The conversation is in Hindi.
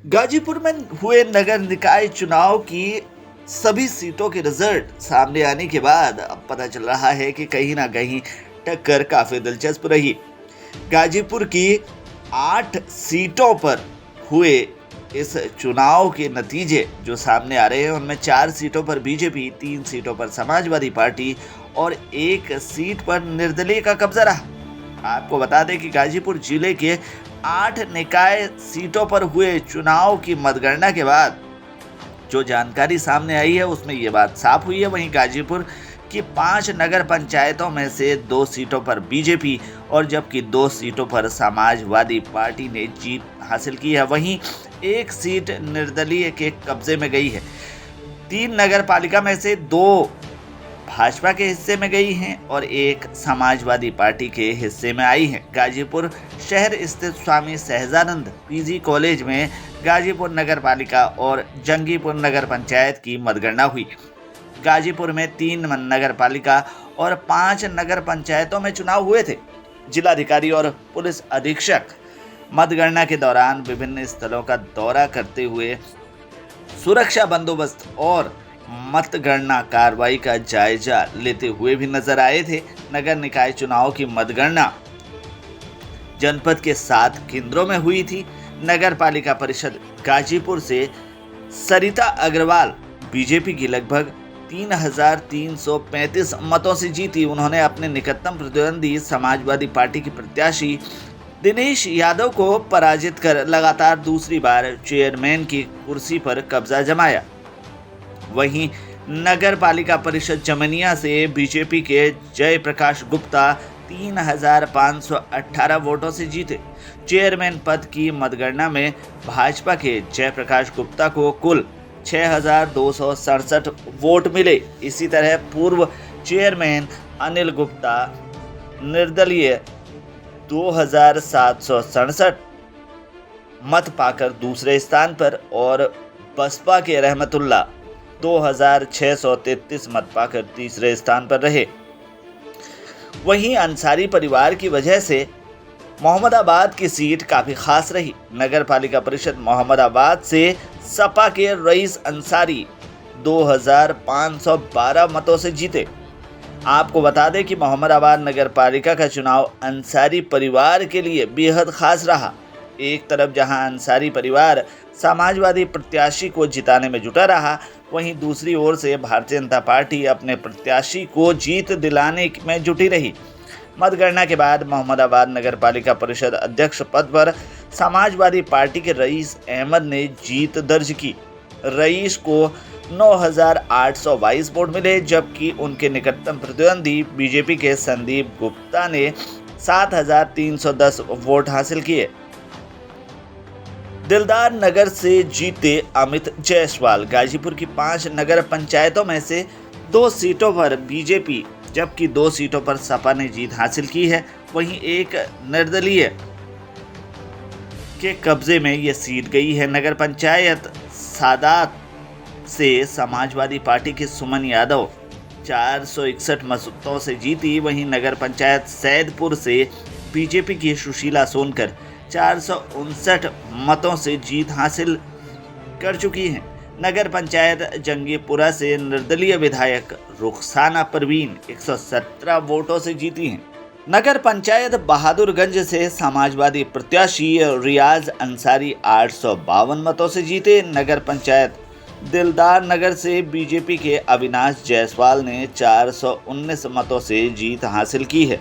गाजीपुर में हुए नगर निकाय चुनाव की सभी सीटों के रिजल्ट सामने आने के बाद अब पता चल रहा है कि कहीं ना कहीं टक्कर काफी दिलचस्प रही। गाजीपुर की 8 सीटों पर हुए इस चुनाव के नतीजे जो सामने आ रहे हैं उनमें 4 सीटों पर बीजेपी, 3 सीटों पर समाजवादी पार्टी और 1 सीट पर निर्दलीय का कब्जा रहा। आपको बता दें कि गाजीपुर जिले के 8 निकाय सीटों पर हुए चुनाव की मतगणना के बाद जो जानकारी सामने आई है उसमें ये बात साफ हुई है। वहीं गाजीपुर की 5 नगर पंचायतों में से 2 सीटों पर बीजेपी और जबकि 2 सीटों पर समाजवादी पार्टी ने जीत हासिल की है। वहीं 1 सीट निर्दलीय के कब्जे में गई है। 3 नगर पालिका में से 2 भाजपा के हिस्से में गई हैं और 1 समाजवादी पार्टी के हिस्से में आई हैं। गाजीपुर शहर स्थित स्वामी सहजानंद पीजी कॉलेज में गाजीपुर नगर पालिका और जंगीपुर नगर पंचायत की मतगणना हुई। गाजीपुर में 3 नगर पालिका और 5 नगर पंचायतों में चुनाव हुए थे। जिलाधिकारी और पुलिस अधीक्षक मतगणना के दौरान विभिन्न स्थलों का दौरा करते हुए सुरक्षा बंदोबस्त और मतगणना कार्रवाई का जायजा लेते हुए भी नजर आए थे। नगर निकाय चुनाव की मतगणना जनपद के 7 केंद्रों में हुई थी। नगर पालिका परिषद गाजीपुर से सरिता अग्रवाल बीजेपी की लगभग 3,335 मतों से जीती। उन्होंने अपने निकटतम प्रतिद्वंदी समाजवादी पार्टी के प्रत्याशी दिनेश यादव को पराजित कर लगातार दूसरी बार चेयरमैन की कुर्सी पर कब्जा जमाया। वहीं नगर पालिका परिषद चमनिया से बीजेपी के जयप्रकाश गुप्ता 3,518 वोटों से जीते। चेयरमैन पद की मतगणना में भाजपा के जयप्रकाश गुप्ता को कुल 6,267 वोट मिले। इसी तरह पूर्व चेयरमैन अनिल गुप्ता निर्दलीय 2,767 मत पाकर दूसरे स्थान पर और बसपा के रहमतुल्ला 2,633 मत पाकर तीसरे स्थान पर रहे। वहीं अंसारी परिवार की वजह से मोहम्मदाबाद की सीट काफी खास रही। नगर पालिका परिषद मोहम्मदाबाद से सपा के रईस अंसारी 2,512 मतों से जीते। आपको बता दें कि मोहम्मदाबाद नगर पालिका का चुनाव अंसारी परिवार के लिए बेहद खास रहा। एक तरफ जहां अंसारी परिवार समाजवादी प्रत्याशी को जिताने में जुटा रहा, वहीं दूसरी ओर से भारतीय जनता पार्टी अपने प्रत्याशी को जीत दिलाने में जुटी रही। मतगणना के बाद मोहम्मदाबाद नगर पालिका परिषद अध्यक्ष पद पर समाजवादी पार्टी के रईस अहमद ने जीत दर्ज की। रईस को 9,822 वोट मिले, जबकि उनके निकटतम प्रतिद्वंदी बीजेपी के संदीप गुप्ता ने 7,310 वोट हासिल किए। दिलदार नगर से जीते अमित जायसवाल। गाजीपुर की 5 नगर पंचायतों में से 2 सीटों पर बीजेपी जबकि 2 सीटों पर सपा ने जीत हासिल की है। वहीं 1 निर्दलीय के कब्जे में यह सीट गई है। नगर पंचायत सादात से समाजवादी पार्टी के सुमन यादव 461 मतों से जीती। वहीं नगर पंचायत सैदपुर से बीजेपी की सुशीला सोनकर 459 मतों से जीत हासिल कर चुकी हैं। नगर पंचायत जंगीपुरा से निर्दलीय विधायक रुखसाना परवीन 117 वोटों से जीती हैं। नगर पंचायत बहादुरगंज से समाजवादी प्रत्याशी रियाज अंसारी 852 मतों से जीते। नगर पंचायत दिलदार नगर से बीजेपी के अविनाश जायसवाल ने 419 मतों से जीत हासिल की है।